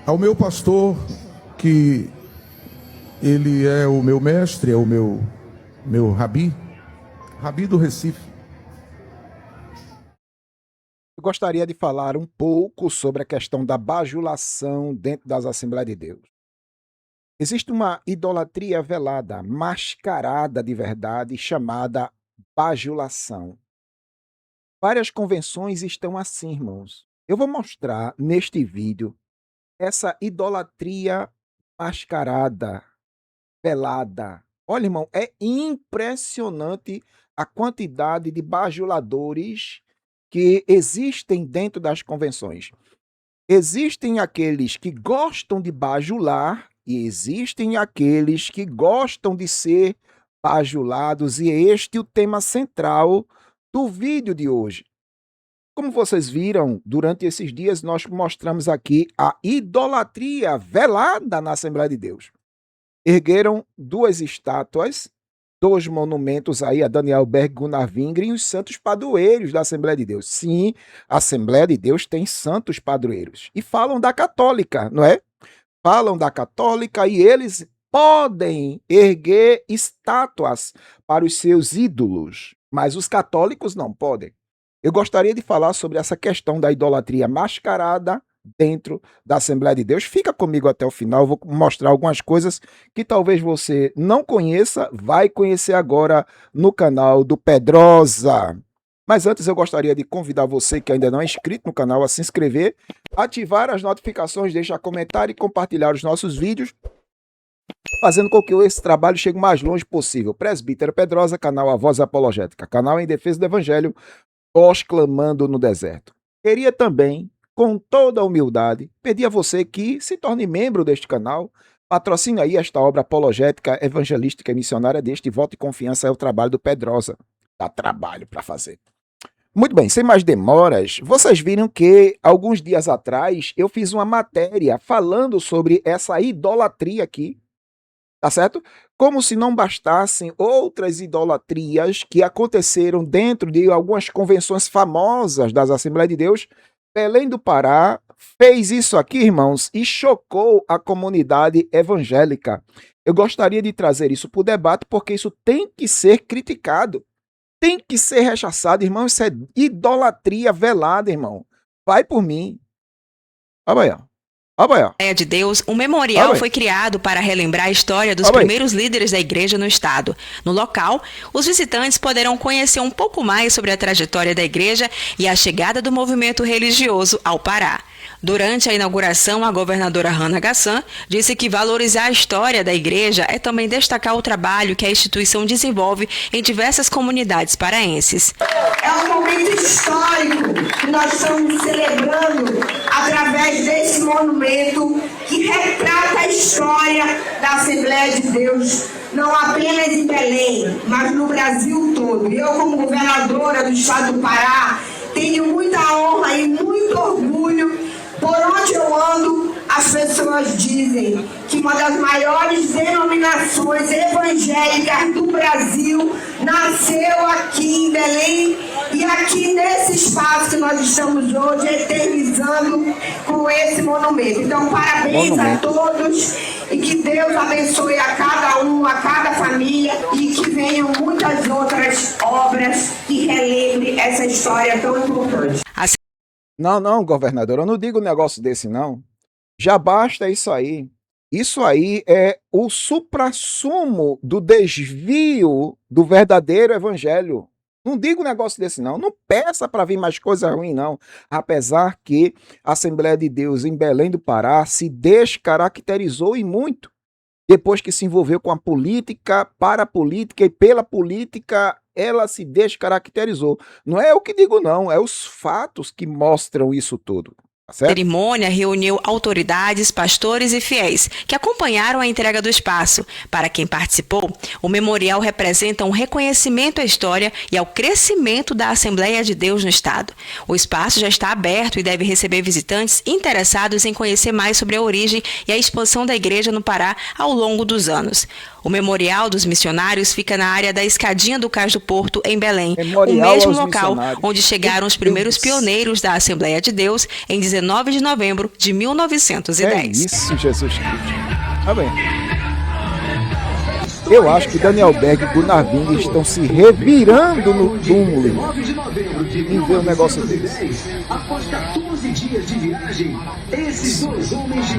Ao meu pastor, que ele é o meu mestre, é o meu rabi do Recife. Eu gostaria de falar um pouco sobre a questão da bajulação dentro das Assembleias de Deus. Existe uma idolatria velada, mascarada de verdade, chamada bajulação. Várias convenções estão assim, irmãos. Eu vou mostrar neste vídeo essa idolatria mascarada, velada. Olha, irmão, é impressionante a quantidade de bajuladores que existem dentro das convenções. Existem aqueles que gostam de bajular e existem aqueles que gostam de ser bajulados, e este é o tema central do vídeo de hoje. Como vocês viram, durante esses dias nós mostramos aqui a idolatria velada na Assembleia de Deus. Ergueram duas estátuas, dois monumentos aí a Daniel Berg, Gunnar Wingren e os santos padroeiros da Assembleia de Deus. Sim, a Assembleia de Deus tem santos padroeiros. E falam da católica, não é? Falam da católica e eles podem erguer estátuas para os seus ídolos, mas os católicos não podem. Eu gostaria de falar sobre essa questão da idolatria mascarada dentro da Assembleia de Deus. Fica comigo até o final, eu vou mostrar algumas coisas que talvez você não conheça, vai conhecer agora no canal do Pedrosa. Mas antes eu gostaria de convidar você que ainda não é inscrito no canal a se inscrever, ativar as notificações, deixar comentário e compartilhar os nossos vídeos, fazendo com que esse trabalho chegue o mais longe possível. Presbítero Pedrosa, canal A Voz Apologética, canal em defesa do Evangelho, voz clamando no deserto. Queria também, com toda a humildade, pedir a você que se torne membro deste canal, patrocine aí esta obra apologética, evangelística e missionária deste voto de confiança é o trabalho do Pedrosa. Dá trabalho para fazer. Muito bem, sem mais demoras, vocês viram que alguns dias atrás eu fiz uma matéria falando sobre essa idolatria aqui, tá certo? Como se não bastassem outras idolatrias que aconteceram dentro de algumas convenções famosas das Assembleias de Deus, Belém do Pará fez isso aqui, irmãos, e chocou a comunidade evangélica. Eu gostaria de trazer isso para o debate porque isso tem que ser criticado, tem que ser rechaçado, irmão. Isso é idolatria velada, irmão. Vai por mim. Olha aí, ó. Assembleia de Deus, um memorial foi criado para relembrar a história dos primeiros líderes da igreja no estado. No local, os visitantes poderão conhecer um pouco mais sobre a trajetória da igreja e a chegada do movimento religioso ao Pará. Durante a inauguração, a governadora Hannah Gassan disse que valorizar a história da igreja é também destacar o trabalho que a instituição desenvolve em diversas comunidades paraenses. É um momento histórico que nós estamos celebrando através desse monumento que retrata a história da Assembleia de Deus, não apenas em Belém, mas no Brasil todo. Eu, como governadora do estado do Pará, tenho muita honra e muito orgulho. Por onde eu ando, as pessoas dizem que uma das maiores denominações evangélicas do Brasil nasceu aqui em Belém e aqui nesse espaço que nós estamos hoje eternizando com esse monumento. Então, parabéns a todos e que Deus abençoe a cada um, a cada família e que venham muitas outras obras que relembrem essa história tão importante. Não, governador, eu não digo um negócio desse, não. Já basta isso aí. Isso aí é o suprassumo do desvio do verdadeiro evangelho. Não diga um negócio desse, não. Não peça para vir mais coisa ruim, não. Apesar que a Assembleia de Deus em Belém do Pará se descaracterizou e muito. Depois que se envolveu com a política, para a política e pela política, ela se descaracterizou. Não é eu que digo, não, é os fatos que mostram isso tudo. A cerimônia reuniu autoridades, pastores e fiéis que acompanharam a entrega do espaço. Para quem participou, o memorial representa um reconhecimento à história e ao crescimento da Assembleia de Deus no estado. O espaço já está aberto e deve receber visitantes interessados em conhecer mais sobre a origem e a expansão da igreja no Pará ao longo dos anos. O Memorial dos Missionários fica na área da Escadinha do Cais do Porto, em Belém, Memorial o mesmo aos local missionários. onde chegaram os primeiros pioneiros da Assembleia de Deus em 19 de novembro de 1910. É isso, Jesus Cristo. Tá bem. Eu acho que Daniel Berg e Gunnar Wingren estão se revirando no túmulo em ver um negócio desse. Após 14 dias de viagem, esses dois homens de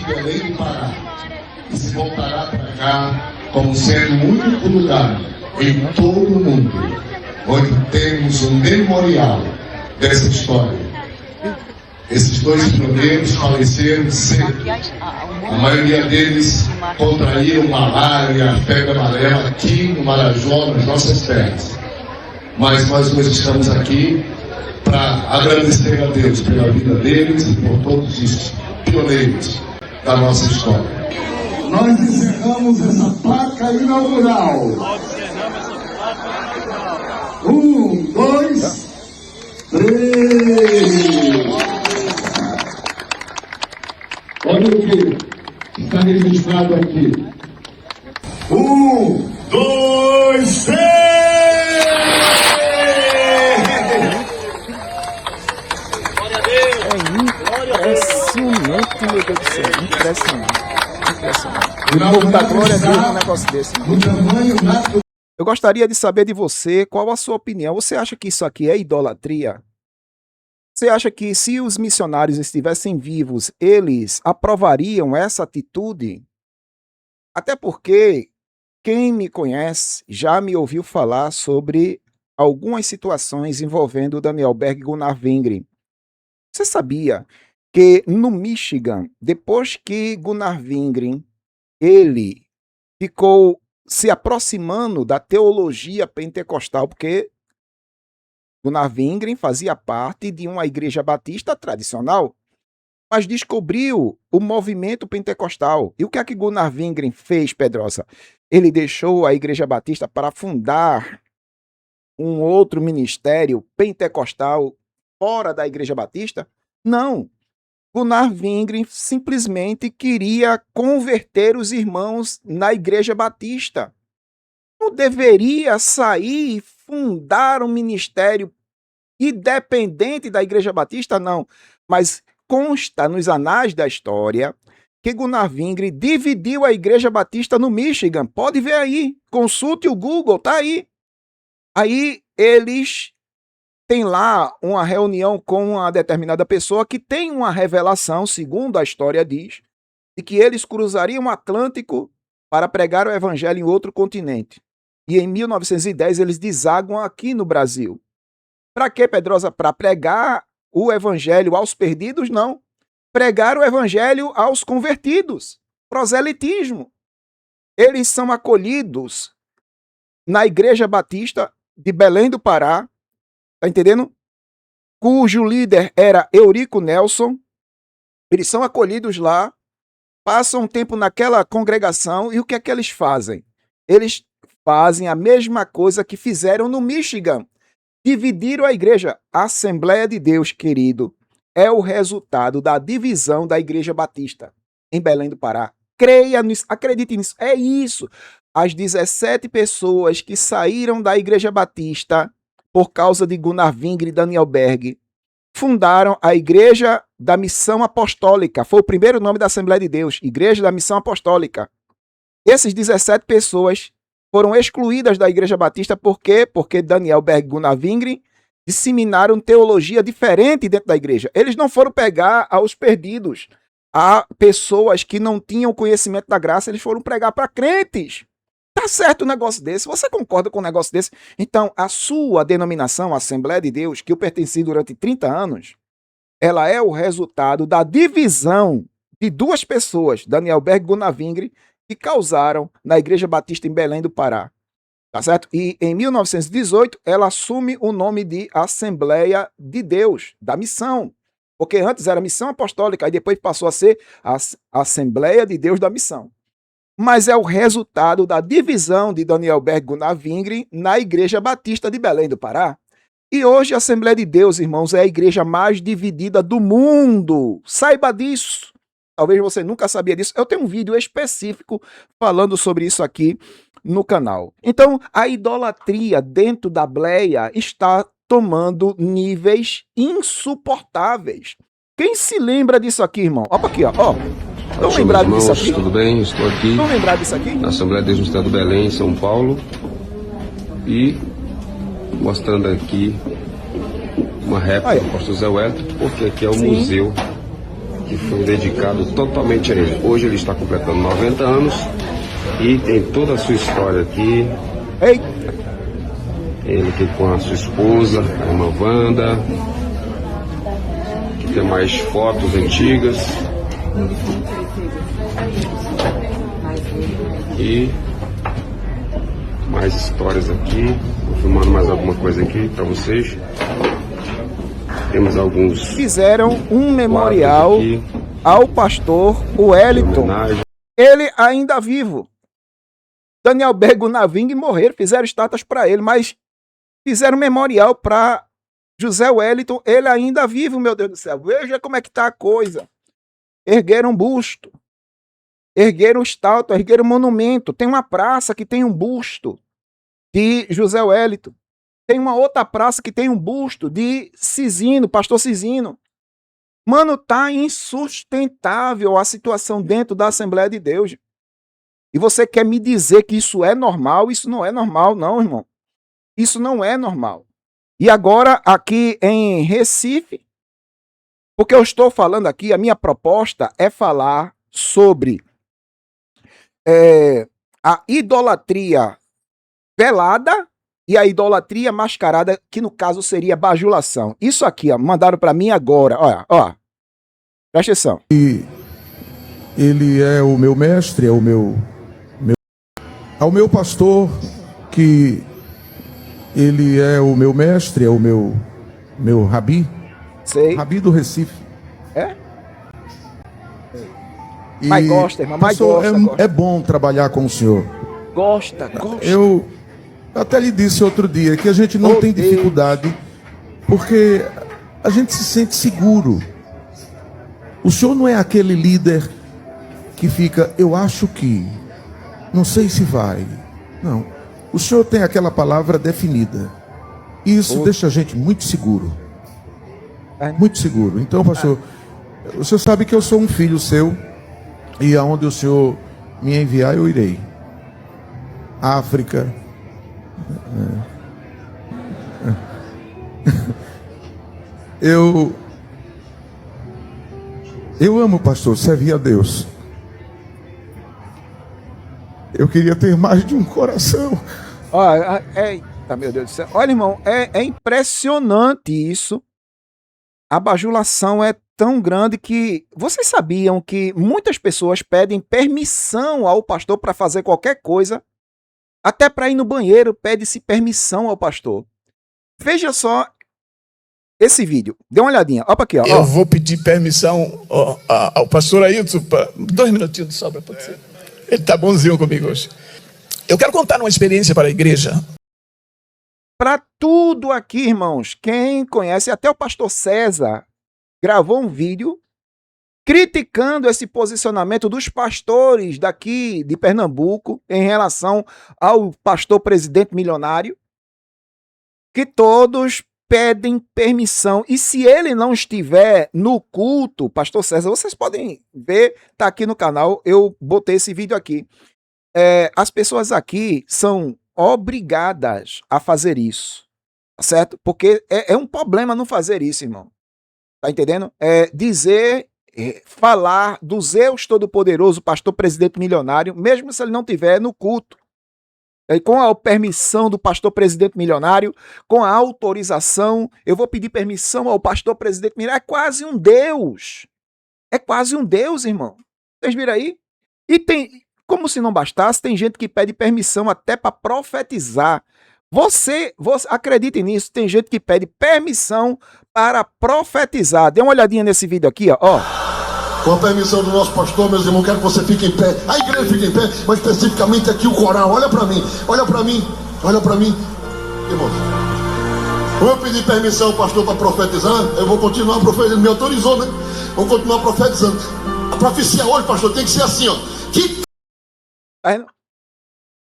Belém do Pará e se voltará para cá como sendo o único lugar em todo o mundo onde temos um memorial dessa história. Esses dois pioneiros faleceram cedo. A maioria deles contraíram malária, febre amarela aqui no Marajó, nas nossas terras. Mas nós hoje estamos aqui para agradecer a Deus pela vida deles e por todos os pioneiros da nossa história. Nós encerramos essa placa inaugural. 1, 2, 3. Olha o que está registrado aqui. 1, 2, 3. Impressionante, meu Deus do céu. Impressionante. O povo da glória a Deus num negócio desse. Eu gostaria de saber de você qual a sua opinião. Você acha que isso aqui é idolatria? Você acha que se os missionários estivessem vivos, eles aprovariam essa atitude? Até porque quem me conhece já me ouviu falar sobre algumas situações envolvendo Daniel Berg e Gunnar Wingren. Você sabia que no Michigan, depois que Gunnar Wingren ele ficou se aproximando da teologia pentecostal, porque Gunnar Wingren fazia parte de uma igreja batista tradicional, mas descobriu o movimento pentecostal. E o que é que Gunnar Wingren fez, Pedrosa? Ele deixou a igreja batista para fundar um outro ministério pentecostal fora da igreja batista? Não. Gunnar Wingren simplesmente queria converter os irmãos na igreja batista. Não deveria sair e fundar um ministério independente da igreja batista, não. Mas consta nos anais da história que Gunnar Wingren dividiu a igreja batista no Michigan. Pode ver aí, consulte o Google, tá aí. Aí eles têm lá uma reunião com uma determinada pessoa que tem uma revelação, segundo a história diz, de que eles cruzariam o Atlântico para pregar o evangelho em outro continente. E em 1910 eles desaguam aqui no Brasil. Para quê, Pedrosa? Para pregar o evangelho aos perdidos? Não. Pregar o evangelho aos convertidos. Proselitismo. Eles são acolhidos na Igreja Batista de Belém do Pará, tá entendendo? Cujo líder era Eurico Nelson. Eles são acolhidos lá, passam um tempo naquela congregação e o que é que eles fazem? Eles fazem a mesma coisa que fizeram no Michigan. Dividiram a igreja. A Assembleia de Deus, querido, é o resultado da divisão da Igreja Batista em Belém do Pará. Creia nisso, acredite nisso. É isso. As 17 pessoas que saíram da Igreja Batista por causa de Gunnar Wingren e Daniel Berg fundaram a Igreja da Missão Apostólica. Foi o primeiro nome da Assembleia de Deus, Igreja da Missão Apostólica. Essas 17 pessoas foram excluídas da Igreja Batista. Por quê? Porque Daniel Berg e Gunnar Wingren disseminaram teologia diferente dentro da igreja. Eles não foram pegar aos perdidos, a pessoas que não tinham conhecimento da graça, eles foram pregar para crentes. Tá certo um negócio desse? Você concorda com um negócio desse? Então, a sua denominação, a Assembleia de Deus, que eu pertenci durante 30 anos, ela é o resultado da divisão de duas pessoas, Daniel Berg e Gunnar Wingren, que causaram na Igreja Batista em Belém do Pará. Tá certo? E em 1918, ela assume o nome de Assembleia de Deus, da Missão. Porque antes era Missão Apostólica, e depois passou a ser a Assembleia de Deus da Missão. Mas é o resultado da divisão de Daniel Berg e Gunnar Wingren na Igreja Batista de Belém do Pará. E hoje a Assembleia de Deus, irmãos, é a igreja mais dividida do mundo. Saiba disso. Talvez você nunca sabia disso. Eu tenho um vídeo específico falando sobre isso aqui no canal. Então, a idolatria dentro da bleia está tomando níveis insuportáveis. Quem se lembra disso aqui, irmão? Olha aqui, ó. Estão lembrados disso aqui? Tudo bem? Estou aqui. Estão lembrados disso aqui? Na Assembleia de Deus no Estado do Belém, em São Paulo. E mostrando aqui uma réplica do pastor Zé Wellington, porque aqui é o museu que foi dedicado totalmente a ele. Hoje ele está completando 90 anos e tem toda a sua história aqui. Eita! Ele aqui com a sua esposa, a irmã Wanda. Aqui tem mais fotos antigas. E mais histórias aqui. Vou filmando mais alguma coisa aqui para vocês. Temos alguns. Fizeram um memorial ao pastor Wellington. Ele ainda vivo. Daniel Bego Naving morreram, fizeram estátuas para ele, mas fizeram memorial para José Wellington, ele ainda vivo, meu Deus do céu. Veja como é que tá a coisa. Ergueram um busto, ergueram estátua, ergueram um monumento. Tem uma praça que tem um busto de José Wellington. Tem uma outra praça que tem um busto de Cisino, pastor Cisino. Mano, tá insustentável a situação dentro da Assembleia de Deus. E você quer me dizer que isso é normal? Isso não é normal, não, irmão. Isso não é normal. E agora, aqui em Recife, porque eu estou falando aqui, a minha proposta é falar sobre a idolatria velada e a idolatria mascarada, que no caso seria bajulação. Isso aqui, ó, mandaram para mim agora. Olha, presta atenção. Ele é o meu mestre, é o meu pastor, que ele é o meu mestre, é o meu rabi. Sei. Rabi do Recife. É? Mas gosta, irmão, mas pastor, gosta. É bom trabalhar com o senhor. Gosta. Eu até lhe disse outro dia que a gente não tem dificuldade, porque a gente se sente seguro. O senhor não é aquele líder que fica, eu acho que, não sei se vai. Não. O senhor tem aquela palavra definida. E isso deixa a gente muito seguro. Muito seguro. Então, pastor, o senhor sabe que eu sou um filho seu, e aonde o senhor me enviar, eu irei. África. Eu amo, pastor, servir a Deus. Eu queria ter mais de um coração. Eita, meu Deus do céu. Olha, irmão, é impressionante isso. A bajulação é tão grande que... Vocês sabiam que muitas pessoas pedem permissão ao pastor para fazer qualquer coisa? Até para ir no banheiro, pede-se permissão ao pastor. Veja só esse vídeo. Dê uma olhadinha. Olha aqui, ó. Eu vou pedir permissão ao pastor Ailton. 2 minutinhos de sobra, pode ser? Ele tá bonzinho comigo hoje. Eu quero contar uma experiência para a igreja. Para tudo aqui, irmãos, quem conhece, até o pastor César gravou um vídeo criticando esse posicionamento dos pastores daqui de Pernambuco em relação ao pastor presidente milionário, que todos pedem permissão. E se ele não estiver no culto, pastor César, vocês podem ver, tá aqui no canal, eu botei esse vídeo aqui. As pessoas aqui são obrigadas a fazer isso, tá certo? Porque é um problema não fazer isso, irmão. Tá entendendo? Falar do Zeus Todo-Poderoso, pastor presidente milionário, mesmo se ele não estiver no culto. Com a permissão do pastor presidente milionário, com a autorização, eu vou pedir permissão ao pastor presidente milionário. É quase um Deus. É quase um Deus, irmão. Vocês viram aí? E tem, como se não bastasse, tem gente que pede permissão até para profetizar. Você acredite nisso, tem gente que pede permissão para profetizar. Dê uma olhadinha nesse vídeo aqui, ó. Com a permissão do nosso pastor, meus irmãos, quero que você fique em pé. A igreja fique em pé, mas especificamente aqui o coral. Olha para mim, olha para mim, olha para mim. Irmãos, vou pedir permissão ao pastor para profetizar. Eu vou continuar profetizando, me autorizou, né? Vou continuar profetizando. A profecia hoje, pastor, tem que ser assim, ó. Que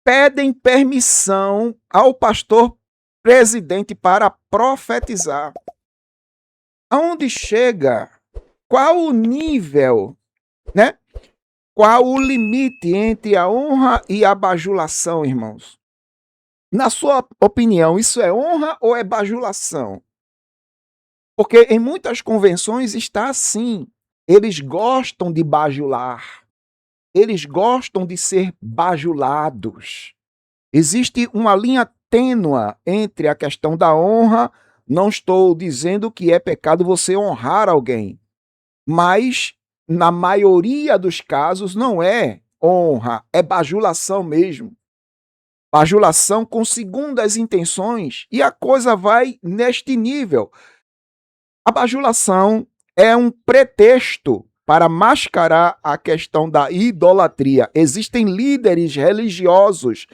pedem permissão ao pastor presidente para profetizar. Aonde chega? Qual o nível, né? Qual o limite entre a honra e a bajulação, irmãos? Na sua opinião, isso é honra ou é bajulação? Porque em muitas convenções está assim. Eles gostam de bajular. Eles gostam de ser bajulados. Existe uma linha tênua entre a questão da honra. Não estou dizendo que é pecado você honrar alguém, mas na maioria dos casos não é honra, é bajulação mesmo. Bajulação com segundas intenções, e a coisa vai neste nível. A bajulação é um pretexto para mascarar a questão da idolatria. Existem líderes religiosos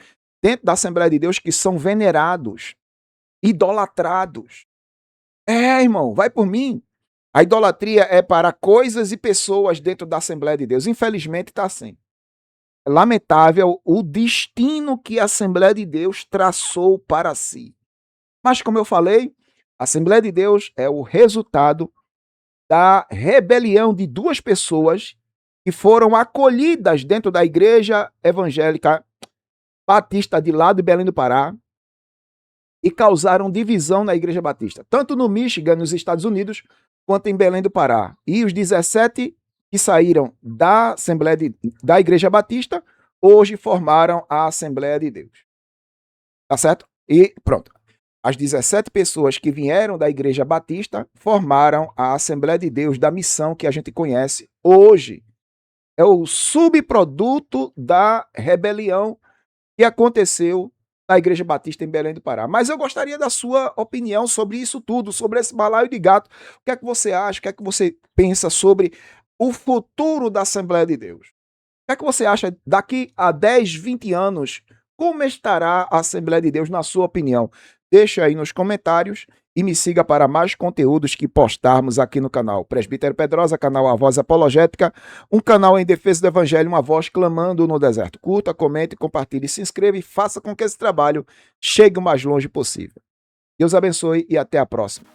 dentro da Assembleia de Deus que são venerados, idolatrados. Irmão, vai por mim. A idolatria é para coisas e pessoas dentro da Assembleia de Deus. Infelizmente está assim. É lamentável o destino que a Assembleia de Deus traçou para si. Mas, como eu falei, a Assembleia de Deus é o resultado da rebelião de duas pessoas que foram acolhidas dentro da Igreja Evangélica Batista de lá de Belém do Pará e causaram divisão na Igreja Batista, tanto no Michigan, nos Estados Unidos, quanto em Belém do Pará. E os 17 que saíram da da Igreja Batista, hoje formaram a Assembleia de Deus. Tá certo? E pronto. As 17 pessoas que vieram da Igreja Batista formaram a Assembleia de Deus da missão que a gente conhece hoje. É o subproduto da rebelião que aconteceu na Igreja Batista em Belém do Pará. Mas eu gostaria da sua opinião sobre isso tudo, sobre esse balaio de gato. O que é que você acha? O que é que você pensa sobre o futuro da Assembleia de Deus? O que é que você acha daqui a 10, 20 anos? Como estará a Assembleia de Deus, na sua opinião? Deixa aí nos comentários e me siga para mais conteúdos que postarmos aqui no canal Presbítero Pedrosa, canal A Voz Apologética, um canal em defesa do Evangelho, uma voz clamando no deserto. Curta, comente, compartilhe, se inscreva e faça com que esse trabalho chegue o mais longe possível. Deus abençoe e até a próxima.